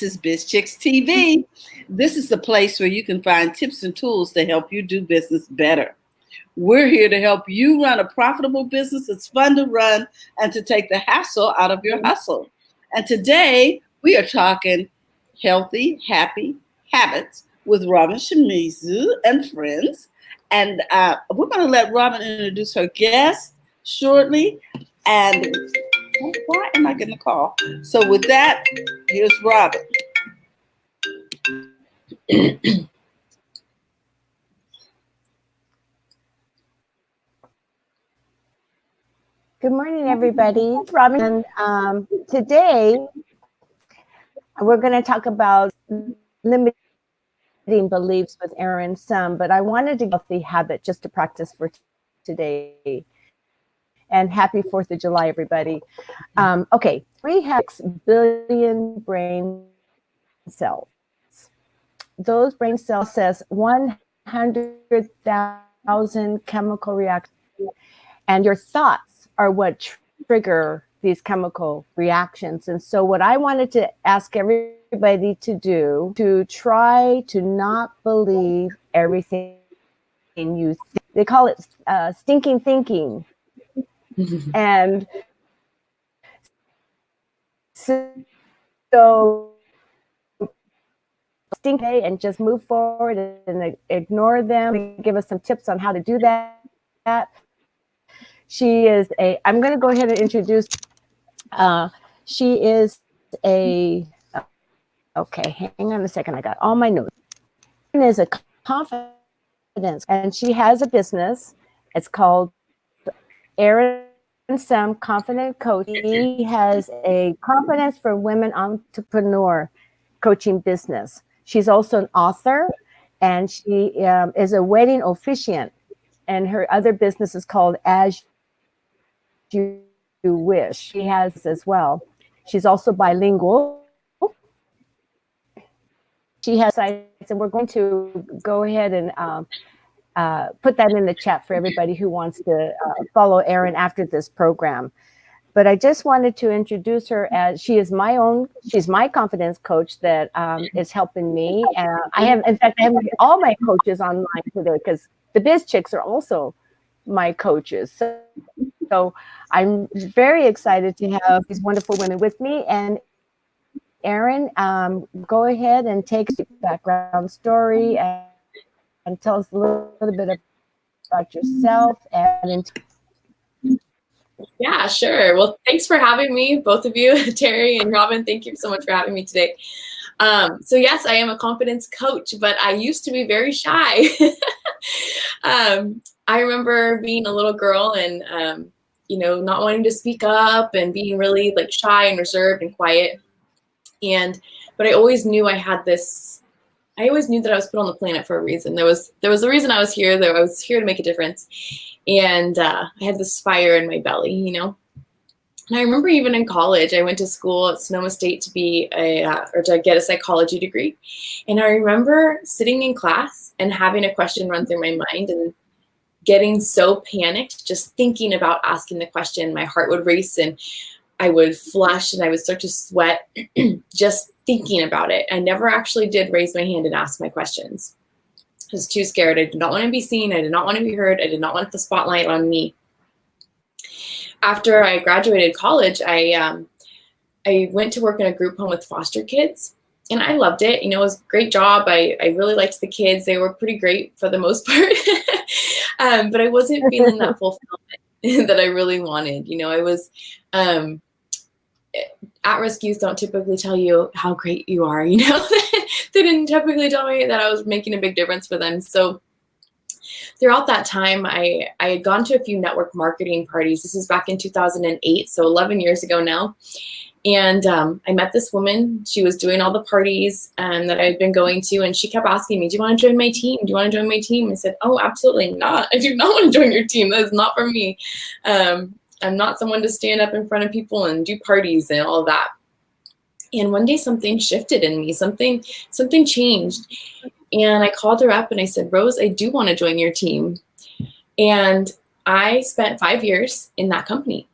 is Biz Chicks TV. This is the place where you can find tips and tools to help you do business better. We're here to help you run a profitable business that's fun to run and to take the hassle out of your hustle. And today we are talking healthy, happy habits with Robin Shimizu and friends. And we're going to let Robin introduce her guest shortly. And why am I getting a call? So with that, here's Robin. Good morning, everybody. Robin, today we're going to talk about limiting beliefs with Aaron some, but I wanted to get the habit just to practice for today. And happy 4th of July, everybody. Okay, we have 6 billion brain cells. Those brain cells says 100,000 chemical reactions, and your thoughts are what trigger these chemical reactions. And so what I wanted to ask everybody to do, to try to not believe everything you think. They call it stinking thinking. And so stink and just move forward and ignore them. Give us some tips on how to do that. She is I'm going to go ahead and introduce, she is okay, hang on a second. I got all my notes. Is a confidence, and she has a business. It's called Aaron Some Confident Coach. He has a confidence for women entrepreneur coaching business. She's also an author, and she is a wedding officiant, and her other business is called As You Wish. She has as well. She's also bilingual. She has sites, and we're going to go ahead and put that in the chat for everybody who wants to follow Erin after this program. But I just wanted to introduce her as she's my confidence coach that is helping me. I have all my coaches online today because the Biz Chicks are also my coaches. So I'm very excited to have these wonderful women with me. And Erin, go ahead and take a background story and tell us a little bit about yourself. Yeah, sure. Well, thanks for having me, both of you, Terry and Robin. Thank you so much for having me today. So yes, I am a confidence coach, but I used to be very shy. I remember being a little girl and, not wanting to speak up and being really like shy and reserved and quiet. But I always knew I always knew that I was put on the planet for a reason. There was a reason I was here. I was here to make a difference. And I had this fire in my belly, And I remember even in college, I went to school at Sonoma State to get a psychology degree. And I remember sitting in class and having a question run through my mind and getting so panicked, just thinking about asking the question. My heart would race and I would flush and I would start to sweat just thinking about it. I never actually did raise my hand and ask my questions. I was too scared. I did not want to be seen. I did not want to be heard. I did not want the spotlight on me. After I graduated college, I went to work in a group home with foster kids. And I loved it. It was a great job. I really liked the kids. They were pretty great for the most part. But I wasn't feeling that fulfillment that I really wanted. I was at-risk youth don't typically tell you how great you are. They didn't typically tell me that I was making a big difference for them. So throughout that time, I had gone to a few network marketing parties. This is back in 2008, so 11 years ago now. And I met this woman. She was doing all the parties that I had been going to, and she kept asking me, do you want to join my team? Do you want to join my team? I said, oh, absolutely not. I do not want to join your team. That is not for me. I'm not someone to stand up in front of people and do parties and all that. And one day something shifted in me. Something changed. And I called her up and I said, Rose, I do want to join your team. And I spent 5 years in that company.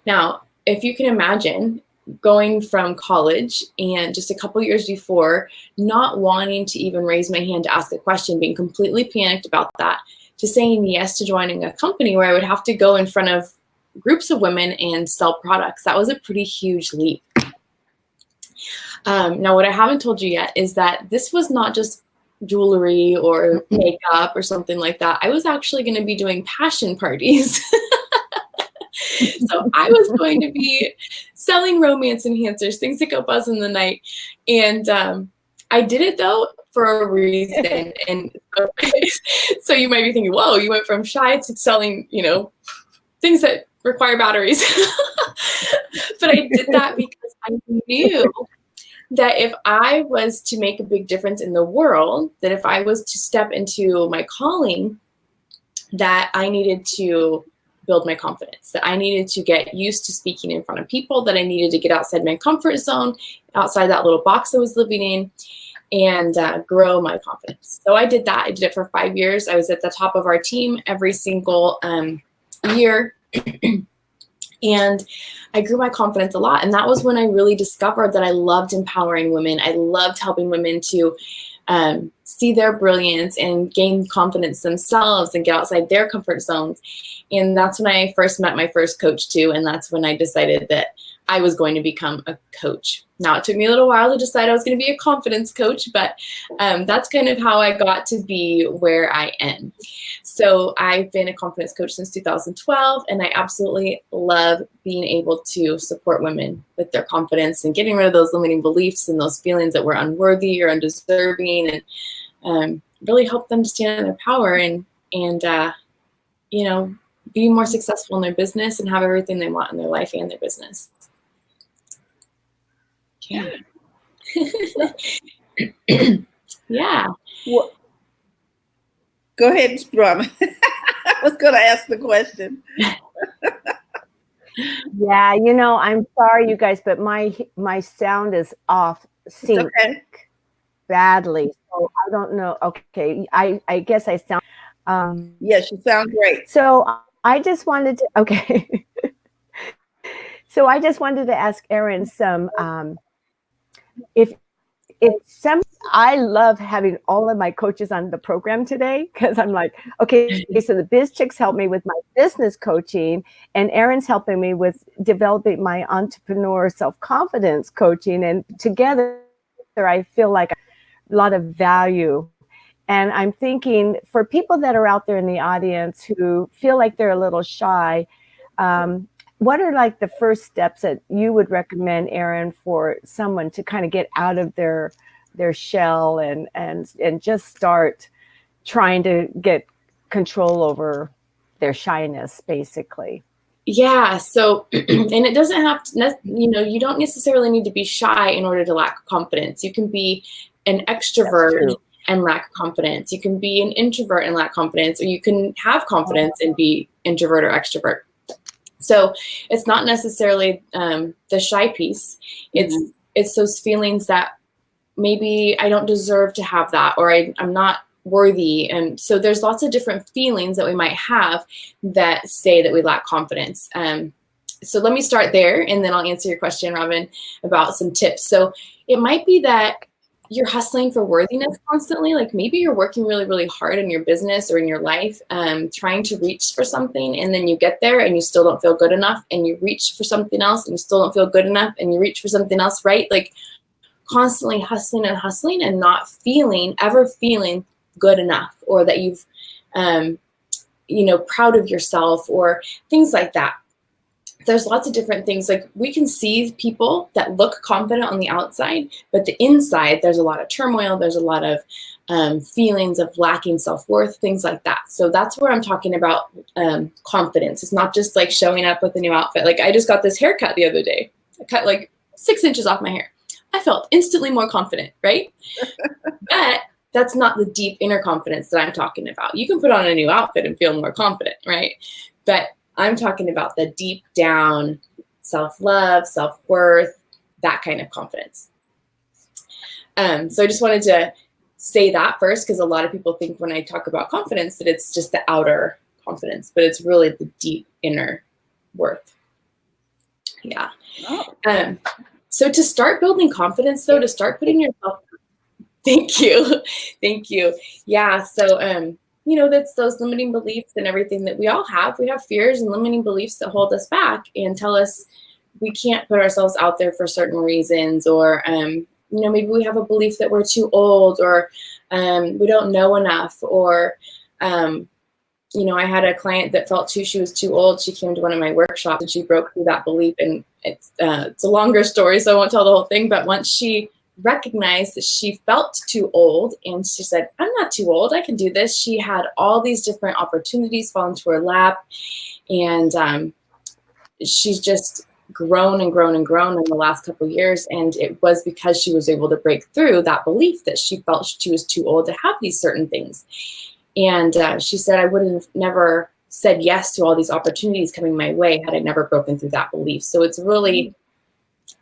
Now, if you can imagine, going from college and just a couple years before, not wanting to even raise my hand to ask a question, being completely panicked about that, to saying yes to joining a company where I would have to go in front of groups of women and sell products. That was a pretty huge leap. Now, what I haven't told you yet is that this was not just jewelry or makeup or something like that. I was actually going to be doing passion parties. So I was going to be selling romance enhancers, things that go buzz in the night. And I did it, though, for a reason. And so you might be thinking, whoa, you went from shy to selling, things that require batteries. But I did that because I knew that if I was to make a big difference in the world, that if I was to step into my calling, that I needed to build my confidence, that I needed to get used to speaking in front of people, that I needed to get outside my comfort zone, outside that little box I was living in, and grow my confidence. So I did that. I did it for 5 years. I was at the top of our team every single year. And I grew my confidence a lot. And that was when I really discovered that I loved empowering women. I loved helping women to see their brilliance and gain confidence themselves and get outside their comfort zones. And that's when I first met my first coach too. And that's when I decided that I was going to become a coach. Now, it took me a little while to decide I was going to be a confidence coach, but that's kind of how I got to be where I am. So I've been a confidence coach since 2012, and I absolutely love being able to support women with their confidence and getting rid of those limiting beliefs and those feelings that we're unworthy or undeserving, and really help them to stand in their power and be more successful in their business and have everything they want in their life and their business. Yeah. Yeah. Well, go ahead, Brahma. I was going to ask the question. Yeah, I'm sorry, you guys, but my sound is off sync badly. So I don't know. Okay, I guess I sound. Yes, you sound great. So I just wanted to. Okay. So I just wanted to ask Erin some. If I love having all of my coaches on the program today, because I'm like, okay, so the Biz Chicks help me with my business coaching, and Erin's helping me with developing my entrepreneur self-confidence coaching, and together I feel like a lot of value. And I'm thinking, for people that are out there in the audience who feel like they're a little shy, what are like the first steps that you would recommend, Erin, for someone to kind of get out of their shell and just start trying to get control over their shyness, basically? Yeah. So, and it doesn't have to, you don't necessarily need to be shy in order to lack confidence. You can be an extrovert and lack confidence. You can be an introvert and lack confidence, or you can have confidence and be introvert or extrovert. So it's not necessarily the shy piece. It's those feelings that maybe I don't deserve to have that, or I'm not worthy. And so there's lots of different feelings that we might have that say that we lack confidence. So let me start there, and then I'll answer your question, Robin, about some tips. So it might be that you're hustling for worthiness constantly. Like maybe you're working really, really hard in your business or in your life, trying to reach for something, and then you get there and you still don't feel good enough, and you reach for something else and you still don't feel good enough, and you reach for something else, right? Like constantly hustling and not ever feeling good enough, or that you've, proud of yourself or things like that. There's lots of different things. Like we can see people that look confident on the outside, but the inside, there's a lot of turmoil. There's a lot of feelings of lacking self-worth, things like that. So that's where I'm talking about confidence. It's not just like showing up with a new outfit. Like I just got this haircut the other day. I cut like 6 inches off my hair. I felt instantly more confident, right? But that's not the deep inner confidence that I'm talking about. You can put on a new outfit and feel more confident, right? But I'm talking about the deep down self-love, self-worth, that kind of confidence. So I just wanted to say that first, because a lot of people think when I talk about confidence that it's just the outer confidence, but it's really the deep inner worth. Yeah. Oh. So to start building confidence, though, to start putting yourself, thank you. Thank you. Yeah. So, that's those limiting beliefs and everything that we all have. We have fears and limiting beliefs that hold us back and tell us we can't put ourselves out there for certain reasons, or, maybe we have a belief that we're too old, or we don't know enough, or, I had a client that felt she was too old. She came to one of my workshops and she broke through that belief. And it's a longer story, so I won't tell the whole thing. But once she recognized that she felt too old and she said, I'm not too old, I can do this, she had all these different opportunities fall into her lap. And she's just grown and grown and grown in the last couple of years. And it was because she was able to break through that belief that she felt she was too old to have these certain things. And she said, I would have never said yes to all these opportunities coming my way had I never broken through that belief. So it's really,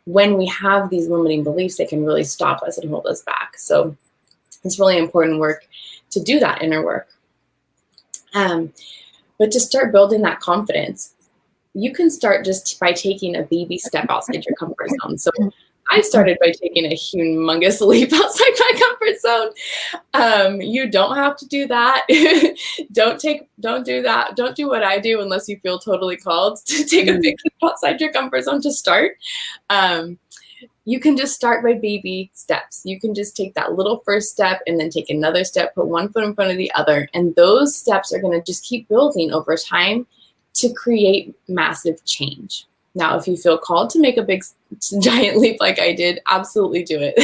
when we have these limiting beliefs, they can really stop us and hold us back. So it's really important work to do that inner work. But to start building that confidence, you can start just by taking a baby step outside your comfort zone. So I started by taking a humongous leap outside my comfort zone. You don't have to do that. Don't do that. Don't do what I do unless you feel totally called to take a big leap outside your comfort zone to start. You can just start by baby steps. You can just take that little first step and then take another step, put one foot in front of the other. And those steps are going to just keep building over time to create massive change. Now, if you feel called to make a big, giant leap like I did, absolutely do it.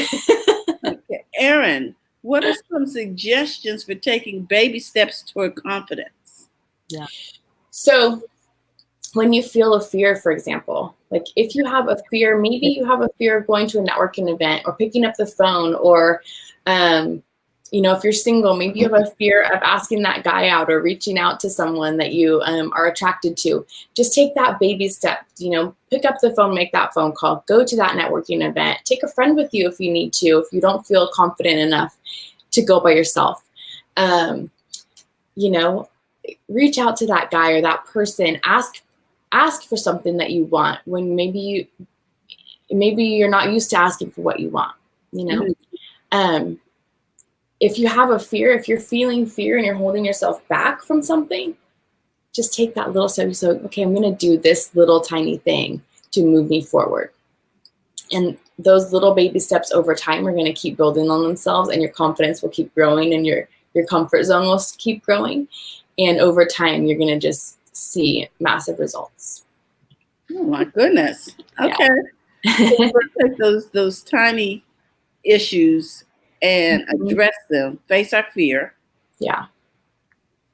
Okay. Erin, what are some suggestions for taking baby steps toward confidence? Yeah. So when you feel a fear, for example, like if you have a fear, maybe you have a fear of going to a networking event or picking up the phone, or, if you're single, maybe you have a fear of asking that guy out or reaching out to someone that you are attracted to. Just take that baby step, pick up the phone, make that phone call, go to that networking event, take a friend with you if you need to, if you don't feel confident enough to go by yourself. Reach out to that guy or that person, ask for something that you want when maybe you're not used to asking for what you want, If you have a fear, if you're feeling fear and you're holding yourself back from something, just take that little step. So, okay, I'm going to do this little tiny thing to move me forward. And those little baby steps over time are going to keep building on themselves, and your confidence will keep growing, and your comfort zone will keep growing. And over time, you're going to just see massive results. Oh my goodness. Okay. Yeah. So we'll take those tiny issues and address them, face our fear. Yeah.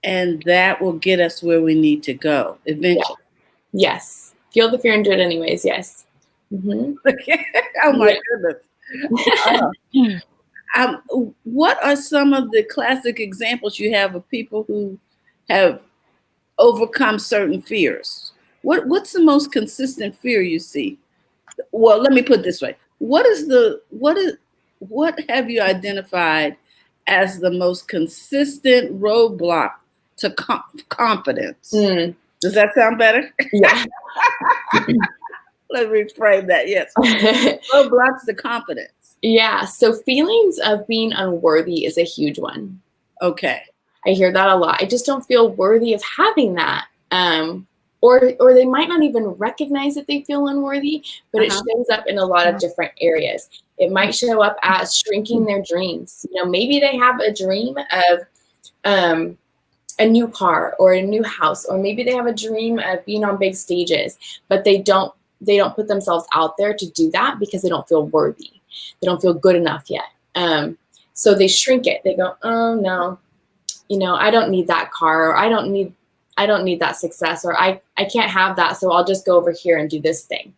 And that will get us where we need to go eventually. Yeah. Yes. Feel the fear and do it anyways. Yes. Mm-hmm. Okay. Oh my goodness. What are some of the classic examples you have of people who have overcome certain fears? What's the most consistent fear you see? Well, let me put it this way. What have you identified as the most consistent roadblock to confidence? Does that sound better? Yeah. Let me reframe that. Yes. Roadblocks to confidence. Yeah. So feelings of being unworthy is a huge one. Okay. I hear that a lot. I just don't feel worthy of having that. Or they might not even recognize that they feel unworthy, but it shows up in a lot of different areas. It might show up as shrinking their dreams. Maybe they have a dream of a new car or a new house, or maybe they have a dream of being on big stages, but they don't put themselves out there to do that because they don't feel worthy. They don't feel good enough yet. So they shrink it. They go, oh no, I don't need that car, or I don't need that success, or I can't have that, so I'll just go over here and do this thing.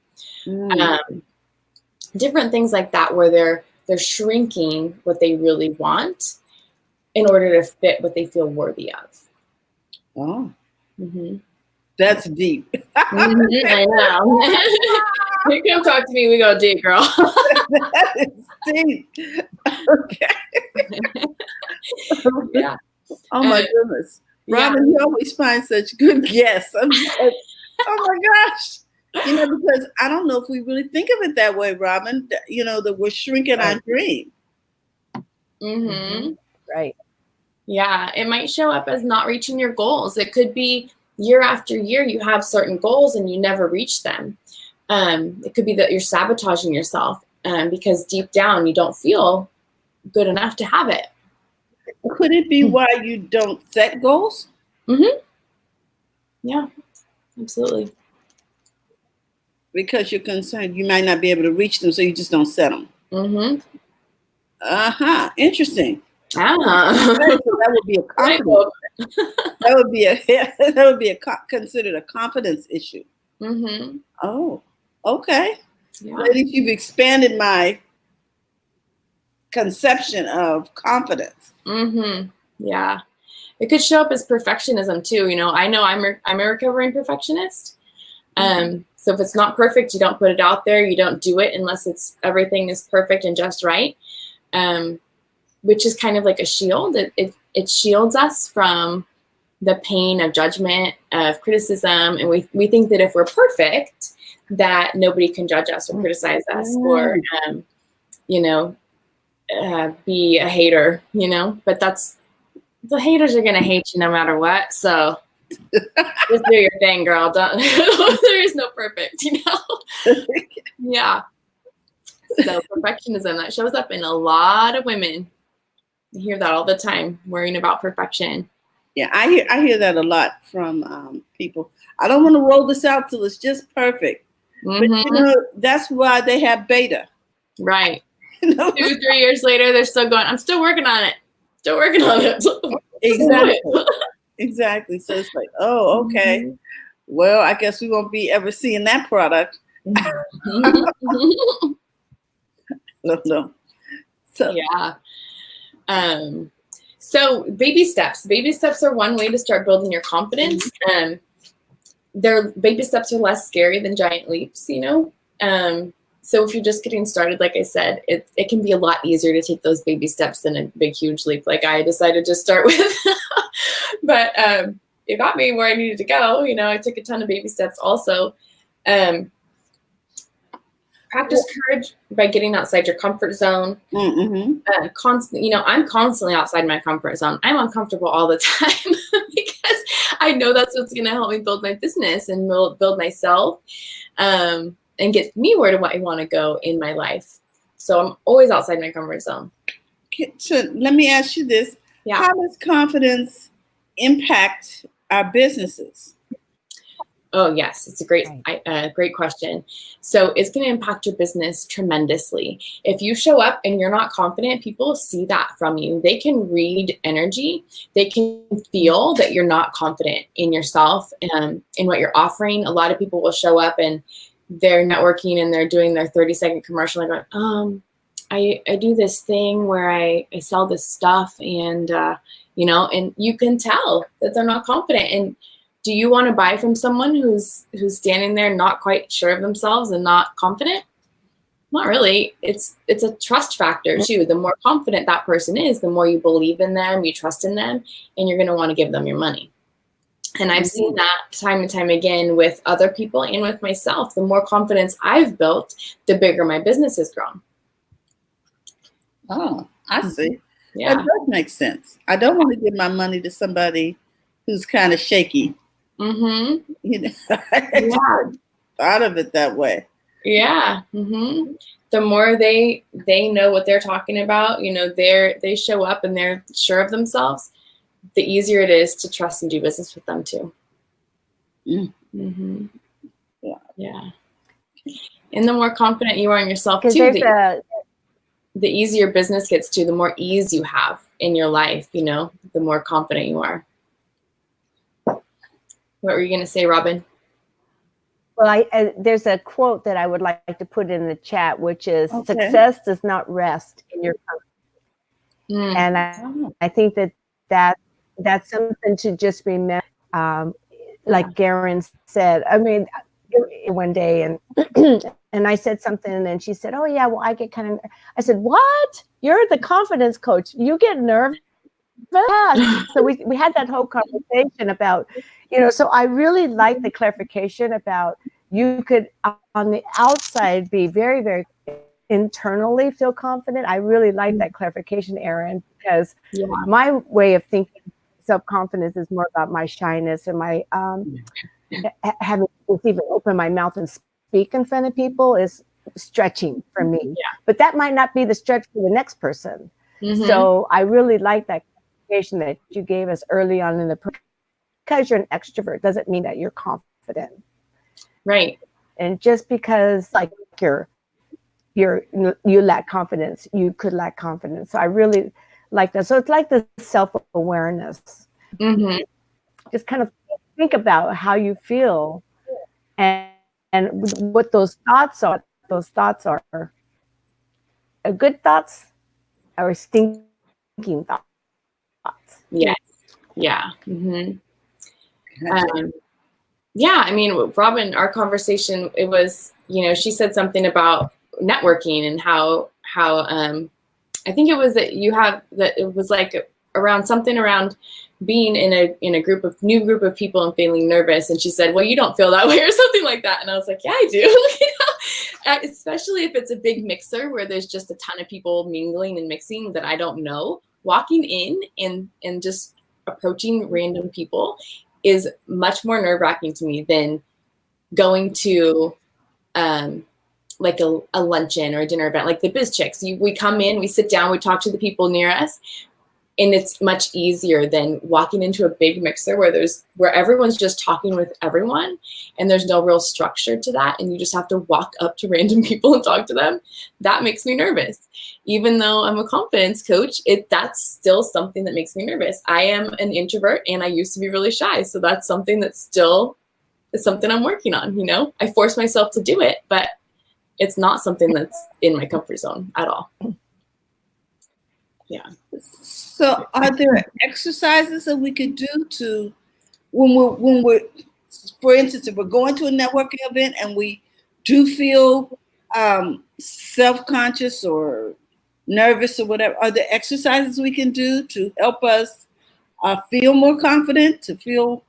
Different things like that, where they're shrinking what they really want in order to fit what they feel worthy of. Oh, That's deep. I know. You come talk to me, we go deep, girl. That is deep. Okay. Yeah. Oh my goodness. Robin, you always find such good guests. I'm just like, oh my gosh. Because I don't know if we really think of it that way, Robin, that we're shrinking our dream. Mm-hmm. Right. Yeah, it might show up as not reaching your goals. It could be year after year you have certain goals and you never reach them. It could be that you're sabotaging yourself because deep down you don't feel good enough to have it. Could it be why you don't set goals? Mm-hmm. Yeah, absolutely. Because you're concerned you might not be able to reach them, so you just don't set them. Mm-hmm. Interesting. Ah. So that would be a confidence. that would be considered a confidence issue. Mm-hmm. Oh, okay. Yeah. Ladies, you've expanded my conception of confidence. Mm-hmm. Yeah. It could show up as perfectionism too. I know I'm a recovering perfectionist. So if it's not perfect, you don't put it out there. You don't do it unless everything is perfect and just right. Which is kind of like a shield. It shields us from the pain of judgment, of criticism. And we think that if we're perfect, that nobody can judge us or criticize us or, be a hater, but the haters are going to hate you no matter what. So just do your thing, girl. Don't, there is no perfect, Yeah. So perfectionism, that shows up in a lot of women. I hear that all the time, worrying about perfection. Yeah, I hear that a lot from people. I don't want to roll this out till it's just perfect. Mm-hmm. But that's why they have beta. Right. 2-3 years later, they're still going, I'm still working on it. Still working on it. Exactly. Exactly. So it's like, oh, okay. Mm-hmm. Well, I guess we won't be ever seeing that product. No. So yeah. So baby steps. Baby steps are one way to start building your confidence. Baby steps are less scary than giant leaps, So if you're just getting started, like I said, it can be a lot easier to take those baby steps than a big, huge leap like I decided to start with. But it got me where I needed to go. I took a ton of baby steps also. Practice courage by getting outside your comfort zone. Mm-hmm. I'm constantly outside my comfort zone. I'm uncomfortable all the time because I know that's what's going to help me build my business and build myself and get me where do I want to go in my life. So I'm always outside my comfort zone. So let me ask you this. Yeah. How does confidence impact our businesses? Oh, yes. It's a great question. So it's going to impact your business tremendously. If you show up and you're not confident, people see that from you. They can read energy. They can feel that you're not confident in yourself and in what you're offering. A lot of people will show up and they're networking and they're doing their 30-second commercial and going, I do this thing where I sell this stuff and, and you can tell that they're not confident. And do you want to buy from someone who's standing there not quite sure of themselves and not confident? Not really. It's a trust factor too. The more confident that person is, the more you believe in them, you trust in them, and you're going to want to give them your money. And I've seen that time and time again with other people and with myself. The more confidence I've built, the bigger my business has grown. Oh, I see. Yeah. That does make sense. I don't want to give my money to somebody who's kind of shaky. Mm-hmm. Yeah. Out of it that way. Yeah. Mm-hmm. The more they know what they're talking about, they show up and they're sure of themselves, the easier it is to trust and do business with them too. Mm-hmm. Yeah. And the more confident you are in yourself too, the easier business gets to, the more ease you have in your life, the more confident you are. What were you going to say, Robin? Well, there's a quote that I would like to put in the chat, which is success does not rest in your comfort. And I think that's something to just remember. Like Garen said, I mean, one day and I said something and then she said, oh yeah, well I get kind of, I said, what? You're the confidence coach. You get nervous? So we had that whole conversation about, so I really like the clarification about you could on the outside be very, very internally feel confident. I really like that clarification, Erin, because my way of thinking self-confidence is more about my shyness and my having to even open my mouth and speak in front of people is stretching for me. But that might not be the stretch for the next person. So I really like that clarification that you gave us early on in the program. Because you're an extrovert doesn't mean that you're confident. Right. And just because like you lack confidence, you could lack confidence. So I really like that. So it's like the self-awareness. Just kind of think about how you feel and what those thoughts are. Those thoughts are good thoughts or stinking thoughts. Yes. Yeah. Yeah, I mean, Robin, our conversation, it was, she said something about networking and how I think it was that it was like around being in a new group of people and feeling nervous. And she said, well, you don't feel that way or something like that. And I was like, yeah, I do. Especially if it's a big mixer where there's just a ton of people mingling and mixing that I don't know. Walking in and just approaching random people is much more nerve-wracking to me than going to like a luncheon or a dinner event, like the Biz Chicks. We come in, we sit down, we talk to the people near us, and it's much easier than walking into a big mixer where everyone's just talking with everyone, and there's no real structure to that, and you just have to walk up to random people and talk to them. That makes me nervous. Even though I'm a confidence coach, that's still something that makes me nervous. I am an introvert, and I used to be really shy, so that's something that still is something I'm working on. I force myself to do it, but it's not something that's in my comfort zone at all. Yeah. So are there exercises that we could do to when we're for instance, if we're going to a networking event and we do feel self-conscious or nervous or whatever, are there exercises we can do to help us feel more confident, to feel?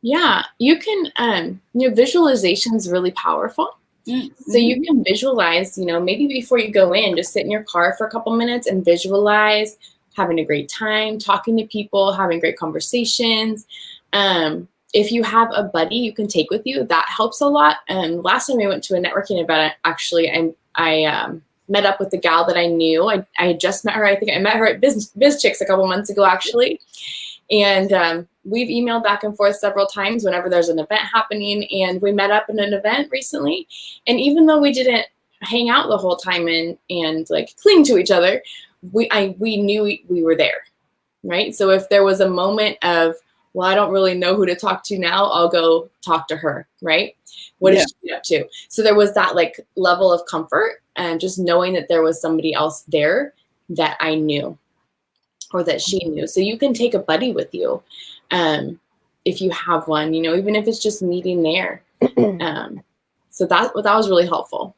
Yeah, you can, visualization is really powerful. So you can visualize, maybe before you go in, just sit in your car for a couple minutes and visualize having a great time, talking to people, having great conversations. If you have a buddy you can take with you, that helps a lot. Last time I went to a networking event, actually, I met up with the gal that I knew. I had just met her. I think I met her at Biz Chicks a couple months ago, actually. And we've emailed back and forth several times whenever there's an event happening. And we met up in an event recently. And even though we didn't hang out the whole time and like cling to each other, we knew we were there, right? So if there was a moment of, well, I don't really know who to talk to now, I'll go talk to her, right? What is she up to? So there was that like level of comfort and just knowing that there was somebody else there that I knew or that she knew. So you can take a buddy with you if you have one, even if it's just meeting there. So that was really helpful.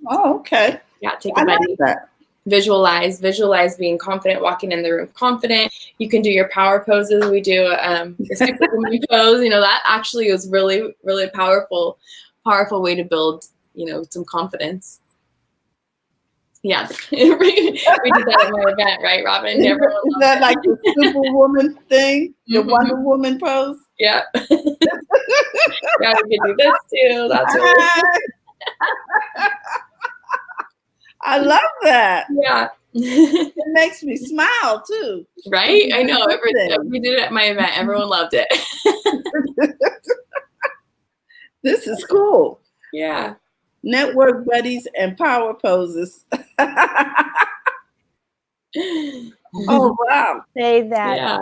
Oh, okay. Yeah, take a buddy. Like that. Visualize being confident, walking in the room confident. You can do your power poses. We do the Superwoman pose. That actually is really, really powerful way to build, some confidence. Yeah, we did that at my event, right, Robin? Is that like the Superwoman thing, the Wonder Woman pose? Yeah. Yeah, we can do this too. That's really cool. I love that. Yeah. It makes me smile too. Right? I know. We did it at my event. Everyone loved it. This is cool. Yeah. Network buddies and power poses. Oh, wow. Say that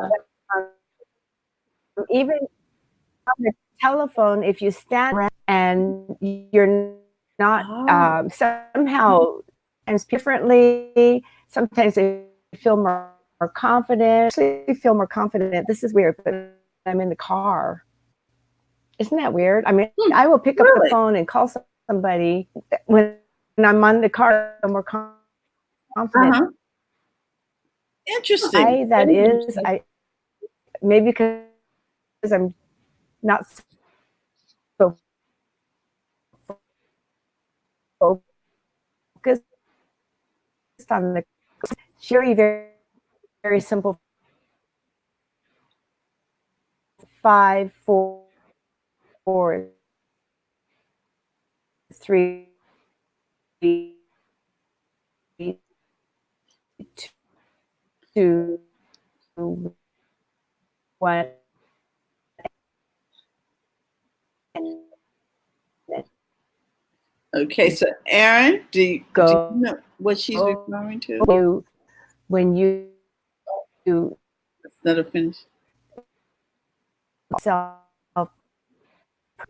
even on the telephone, if you stand around and you're not somehow and differently, sometimes they feel more confident. Actually, feel more confident. This is weird, but I'm in the car. Isn't that weird? I mean, I will pick up the phone and call somebody when I'm on the car. I'm more confident. Interesting. Maybe because I'm not so focused on the Sherry, very, very simple 5, 4, 3, 2, 1. Okay, so Aaron, do you Go know what she's referring to? when you Let her finish. self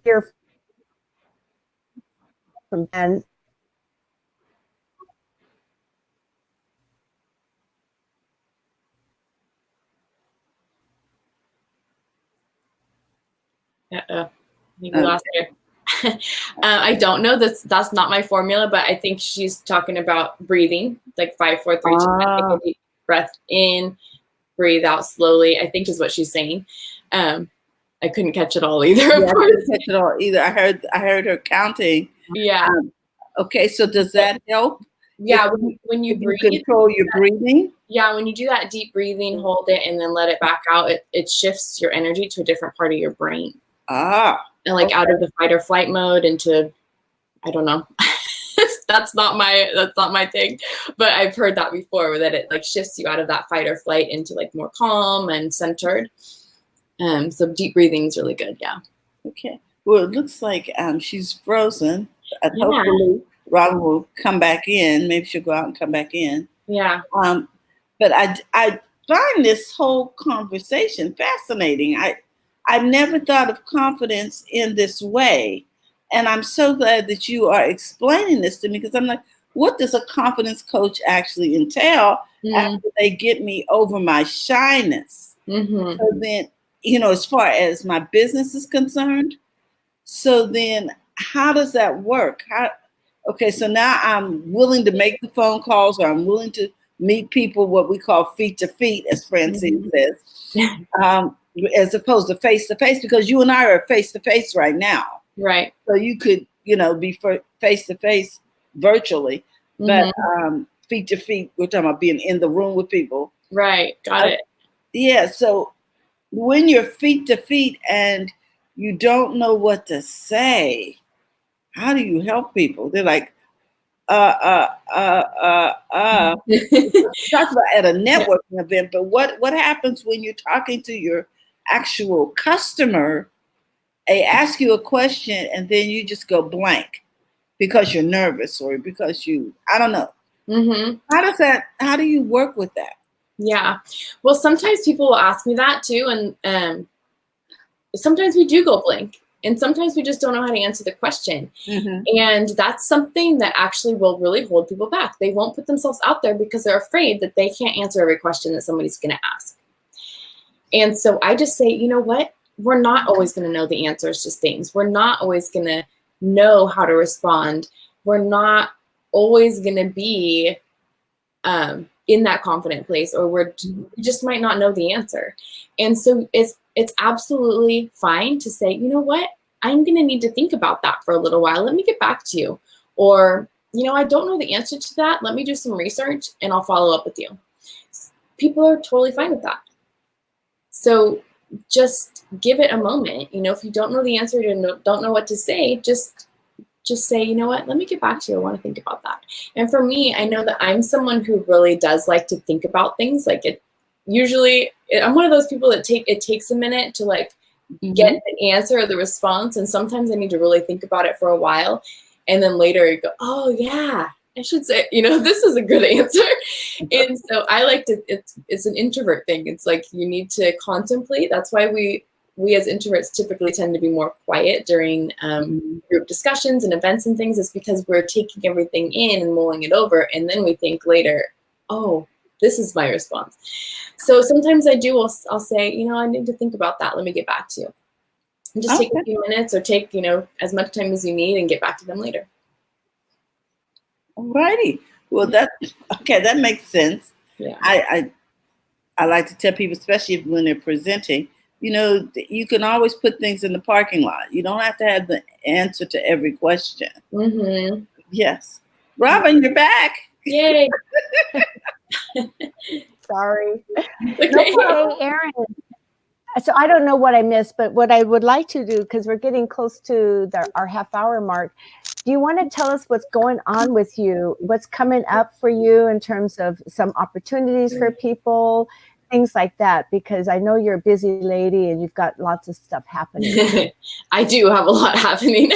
hear from and I think we lost her. I don't know. That's not my formula, but I think she's talking about breathing, like 5, 4, 3, 2, 1. Take a deep breath in, breathe out slowly, I think is what she's saying. I couldn't catch it all either. Yeah, I couldn't catch it all either. I heard her counting. Yeah. Okay, so does that help? Yeah, when you breathe, control your breathing. Yeah, when you do that deep breathing, hold it, and then let it back out, it shifts your energy to a different part of your brain. And like out of the fight or flight mode into, I don't know. That's not my thing, but I've heard that before, that it like shifts you out of that fight or flight into like more calm and centered. So deep breathing is really good. Yeah. Okay. Well, it looks like she's frozen. Hopefully Robin will come back in. Maybe she'll go out and come back in. Yeah. But I find this whole conversation fascinating. I never thought of confidence in this way. And I'm so glad that you are explaining this to me, because I'm like, what does a confidence coach actually entail after they get me over my shyness? Mm-hmm. So then, as far as my business is concerned, so then how does that work? Okay, so now I'm willing to make the phone calls, or I'm willing to meet people, what we call feet to feet, as Francine says, as opposed to face, because you and I are face to face right now. Right. So you could, be face to face virtually, but feet to feet, we're talking about being in the room with people. Right. Got it. Yeah. So when you're feet to feet and you don't know what to say, how do you help people? They're like, talk about at a networking event, but what happens when you're talking to your actual customer? They ask you a question and then you just go blank because you're nervous, or because I don't know. Mm-hmm. How do you work with that? Yeah. Well, sometimes people will ask me that too. And sometimes we do go blank, and sometimes we just don't know how to answer the question. Mm-hmm. And that's something that actually will really hold people back. They won't put themselves out there because they're afraid that they can't answer every question that somebody's going to ask. And so I just say, you know what? We're not always going to know the answers to things. We're not always going to know how to respond. We're not always going to be in that confident place, or we just might not know the answer. And so it's absolutely fine to say, you know what? I'm going to need to think about that for a little while. Let me get back to you. Or, I don't know the answer to that. Let me do some research and I'll follow up with you. People are totally fine with that. So just give it a moment. If you don't know the answer and don't know what to say, just say, you know what, let me get back to you. I want to think about that. And for me, I know that I'm someone who really does like to think about things. Like I'm one of those people that it takes a minute to like get the answer or the response. And sometimes I need to really think about it for a while. And then later you go, oh yeah, I should say, this is a good answer. And so I like to, it's an introvert thing. It's like, you need to contemplate. That's why we as introverts typically tend to be more quiet during group discussions and events and things. Is because we're taking everything in and mulling it over. And then we think later, oh, this is my response. So sometimes I'll say, I need to think about that. Let me get back to you. And just take a few minutes, or take, as much time as you need, and get back to them later. Alrighty. Well, that makes sense. Yeah. I like to tell people, especially when they're presenting, you can always put things in the parking lot. You don't have to have the answer to every question. Mm-hmm. Yes. Robin, you're back. Yay. Sorry. Okay. Okay, Erin. So I don't know what I missed, but what I would like to do, because we're getting close to our half-hour mark, do you want to tell us what's going on with you? What's coming up for you in terms of some opportunities for people, things like that? Because I know you're a busy lady and you've got lots of stuff happening. I do have a lot happening.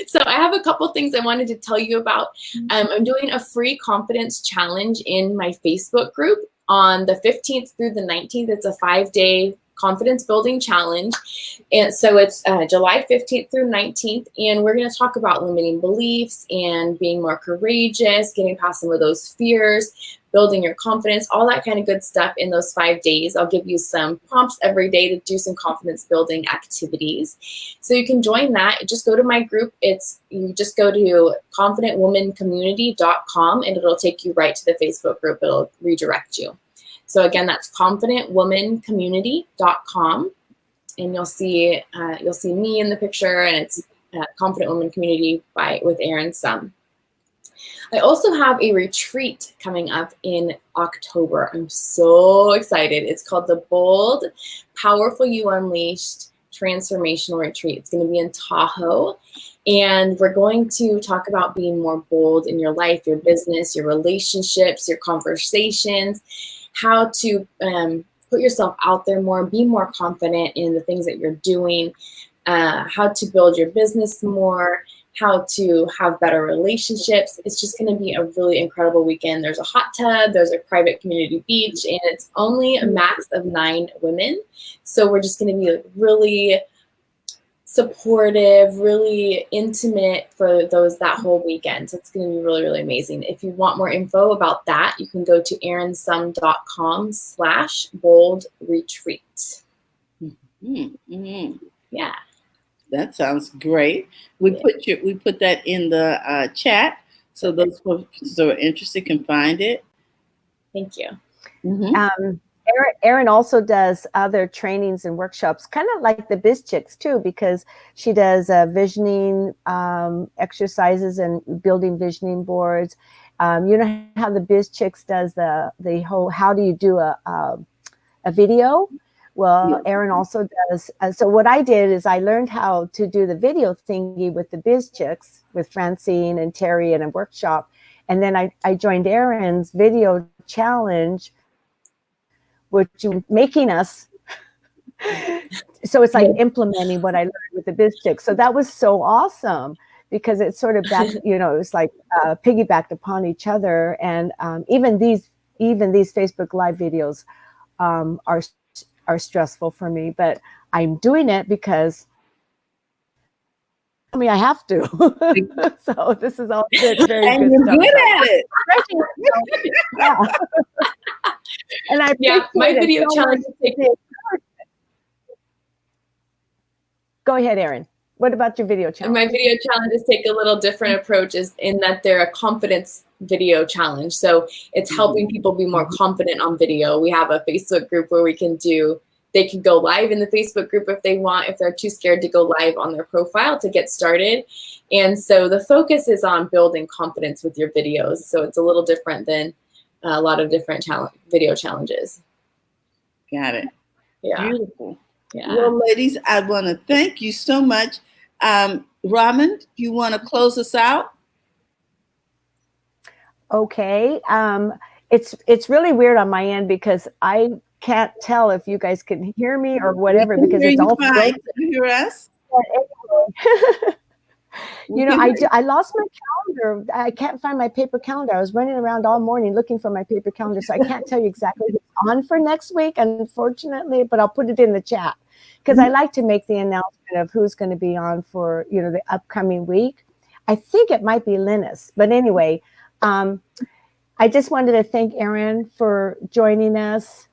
So I have a couple things I wanted to tell you about. I'm doing a free confidence challenge in my Facebook group on the 15th through the 19th. It's a 5-day confidence building challenge. And so it's July 15th through 19th. And we're going to talk about limiting beliefs and being more courageous, getting past some of those fears, building your confidence, all that kind of good stuff in those 5 days. I'll give you some prompts every day to do some confidence building activities. So you can join that. Just go to my group. You just go to confidentwomancommunity.com and it'll take you right to the Facebook group. It'll redirect you. So again, that's confidentwomancommunity.com, and you'll see me in the picture, and it's Confident Woman Community with Erin Sum. I also have a retreat coming up in October. I'm so excited. It's called the Bold, Powerful You Unleashed Transformational Retreat. It's going to be in Tahoe. And we're going to talk about being more bold in your life, your business, your relationships, your conversations, how to put yourself out there more, be more confident in the things that you're doing, how to build your business more, how to have better relationships. It's just going to be a really incredible weekend. There's a hot tub, there's a private community beach, and it's only a max of 9 women. So we're just going to be like really supportive, really intimate for that whole weekend. So it's going to be really, really amazing. If you want more info about that, you can go to erinsum.com/boldretreat. Mm-hmm. Yeah. That sounds great. We put that in the chat, so those folks who are interested can find it. Thank you. Mm-hmm. Erin also does other trainings and workshops, kind of like the Biz Chicks too, because she does visioning exercises and building visioning boards. You know how the Biz Chicks does the whole, how do you do a video? Well, Erin also does. So what I did is I learned how to do the video thingy with the Biz Chicks, with Francine and Terry in a workshop. And then I joined Erin's video challenge, which is making us. So it's like implementing what I learned with the Biz Chicks. So that was so awesome, because it's sort of back, it was like piggybacked upon each other. And even these Facebook Live videos are stressful for me, but I'm doing it because I have to. So this is all good, very and good you're stuff. Good at it. Yeah. And I my video challenge. Go ahead, Erin. What about your video challenge? My video challenges take a little different approach, in that they're a confidence video challenge. So it's helping people be more confident on video. We have a Facebook group where they can go live in the Facebook group if they want, if they're too scared to go live on their profile to get started. And so the focus is on building confidence with your videos. So it's a little different than a lot of different video challenges. Got it. Yeah. Beautiful. Yeah. Well, ladies, I want to thank you so much. Robin, do you want to close us out? Okay. It's really weird on my end because I can't tell if you guys can hear me or whatever, because it's all frozen. Can you hear us? I lost my calendar. I can't find my paper calendar. I was running around all morning looking for my paper calendar, so I can't tell you exactly who's on for next week, unfortunately, but I'll put it in the chat, because I like to make the announcement of who's going to be on for the upcoming week. I think it might be Linus, but anyway, I just wanted to thank Erin for joining us.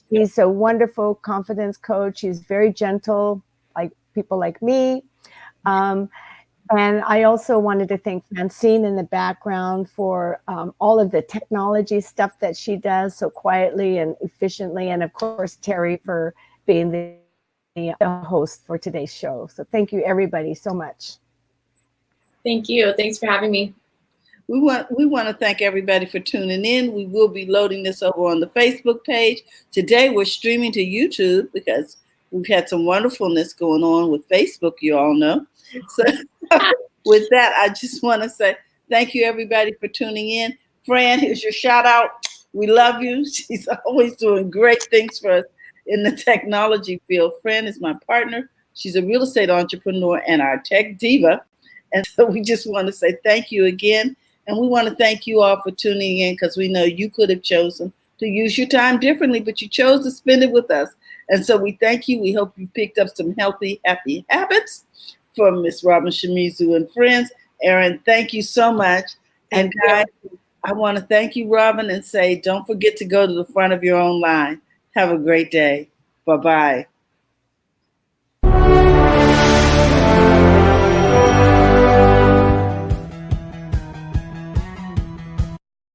She's a wonderful confidence coach. She's very gentle, like people like me. And I also wanted to thank Francine in the background for all of the technology stuff that she does so quietly and efficiently. And of course, Terry for being the host for today's show. So thank you, everybody, so much. Thank you. Thanks for having me. We want to thank everybody for tuning in. We will be loading this over on the Facebook page. Today we're streaming to YouTube because we've had some wonderfulness going on with Facebook, you all know. So with that, I just want to say thank you everybody for tuning in. Fran, here's your shout out. We love you. She's always doing great things for us in the technology field. Fran is my partner. She's a real estate entrepreneur and our tech diva. And so we just want to say thank you again. And we want to thank you all for tuning in because we know you could have chosen to use your time differently, but you chose to spend it with us. And so we thank you. We hope you picked up some healthy, happy habits from Miss Robin Shimizu and friends. Erin, thank you so much. And guys, I want to thank you, Robin, and say don't forget to go to the front of your own line. Have a great day. Bye-bye.